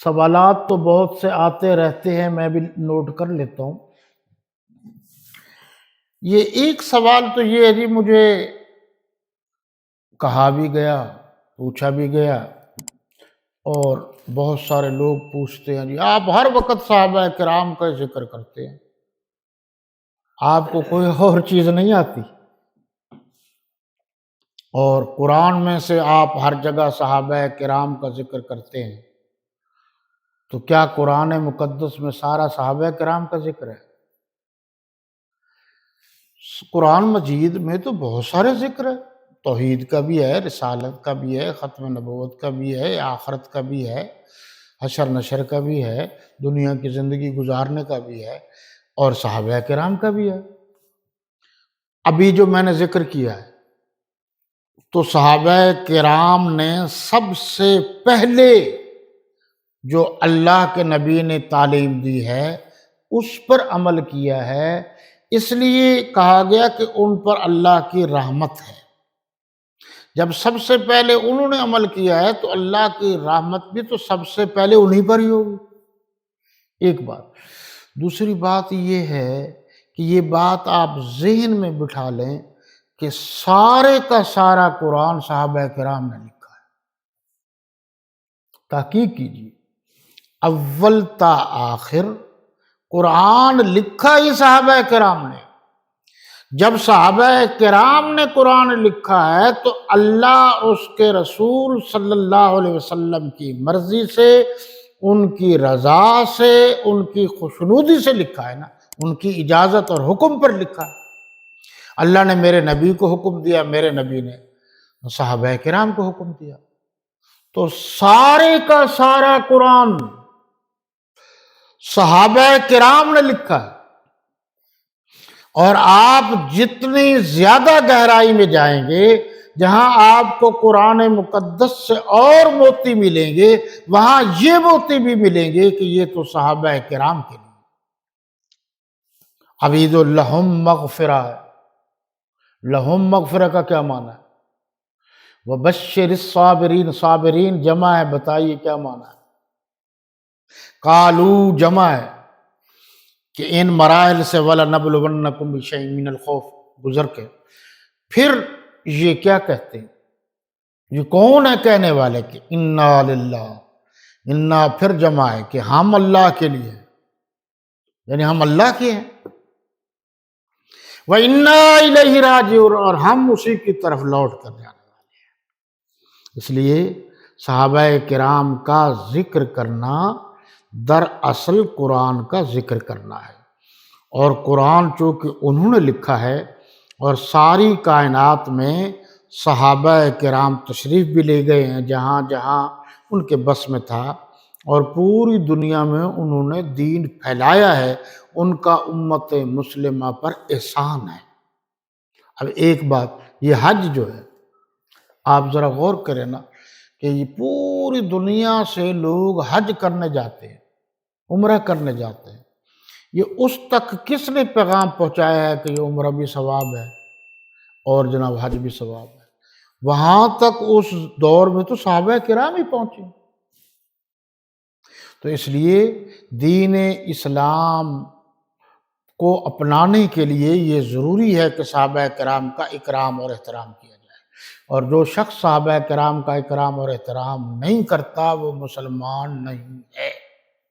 سوالات تو بہت سے آتے رہتے ہیں، میں بھی نوٹ کر لیتا ہوں۔ یہ ایک سوال تو یہ ہے جی، مجھے کہا بھی گیا، پوچھا بھی گیا، اور بہت سارے لوگ پوچھتے ہیں جی آپ ہر وقت صحابہ کرام کا ذکر کرتے ہیں، آپ کو کوئی اور چیز نہیں آتی؟ اور قرآن میں سے آپ ہر جگہ صحابہ کرام کا ذکر کرتے ہیں، تو کیا قرآن مقدس میں سارا صحابہ کرام کا ذکر ہے؟ قرآن مجید میں تو بہت سارے ذکر ہے، توحید کا بھی ہے، رسالت کا بھی ہے، ختم نبوت کا بھی ہے، آخرت کا بھی ہے، حشر نشر کا بھی ہے، دنیا کی زندگی گزارنے کا بھی ہے، اور صحابہ کرام کا بھی ہے۔ ابھی جو میں نے ذکر کیا ہے تو صحابہ کرام نے سب سے پہلے جو اللہ کے نبی نے تعلیم دی ہے اس پر عمل کیا ہے، اس لیے کہا گیا کہ ان پر اللہ کی رحمت ہے۔ جب سب سے پہلے انہوں نے عمل کیا ہے تو اللہ کی رحمت بھی تو سب سے پہلے انہی پر ہی ہوگی۔ ایک بات۔ دوسری بات یہ ہے کہ یہ بات آپ ذہن میں بٹھا لیں کہ سارے کا سارا قرآن صحابہ کرام نے لکھا ہے۔ تحقیق کیجیے، اول تا آخر قرآن لکھا ہی صحابہ کرام نے۔ جب صحابہ کرام نے قرآن لکھا ہے تو اللہ اس کے رسول صلی اللہ علیہ وسلم کی مرضی سے، ان کی رضا سے، ان کی خوشنودی سے لکھا ہے نا، ان کی اجازت اور حکم پر لکھا ہے۔ اللہ نے میرے نبی کو حکم دیا، میرے نبی نے صحابہ کرام کو حکم دیا، تو سارے کا سارا قرآن صحابہ کرام نے لکھا ہے۔ اور آپ جتنی زیادہ گہرائی میں جائیں گے، جہاں آپ کو قرآن مقدس سے اور موتی ملیں گے، وہاں یہ موتی بھی ملیں گے کہ یہ تو صحابہ کرام کے لیے۔ عبید لہم مغفرہ ہے۔ لہم مغفرہ کا کیا معنی ہے؟ وبشر الصابرین، صابرین جمع ہے، بتائیے کیا معنی ہے؟ قالو جمع ہے کہ ان مراحل سے وَلَنَبْلُوَنَّكُمْ بِشَيْءٍ مِّنَ الْخَوْفِ گزر کے پھر یہ کیا کہتے ہیں؟ یہ کون ہے کہنے والے کہ اِنَّا لِلَّهِ، اِنَّا پھر جمع ہے کہ ہم اللہ کے لیے، یعنی ہم اللہ کے ہیں، وَإِنَّا إِلَيْهِ رَاجِعُونَ، اور ہم اسی کی طرف لوٹ کر جانے والے ہیں۔ اس لیے صحابہ کرام کا ذکر کرنا دراصل قرآن کا ذکر کرنا ہے، اور قرآن چونکہ انہوں نے لکھا ہے اور ساری کائنات میں صحابہ کرام تشریف بھی لے گئے ہیں جہاں جہاں ان کے بس میں تھا، اور پوری دنیا میں انہوں نے دین پھیلایا ہے، ان کا امت مسلمہ پر احسان ہے۔ اب ایک بات، یہ حج جو ہے، آپ ذرا غور کریں نا کہ یہ پوری دنیا سے لوگ حج کرنے جاتے ہیں، عمرہ کرنے جاتے ہیں، یہ اس تک کس نے پیغام پہنچایا ہے کہ یہ عمرہ بھی ثواب ہے اور جناب حج بھی ثواب ہے؟ وہاں تک اس دور میں تو صحابہ کرام ہی پہنچے۔ تو اس لیے دین اسلام کو اپنانے کے لیے یہ ضروری ہے کہ صحابہ کرام کا اکرام اور احترام کیا جائے، اور جو شخص صحابہ کرام کا اکرام اور احترام نہیں کرتا وہ مسلمان نہیں ہے۔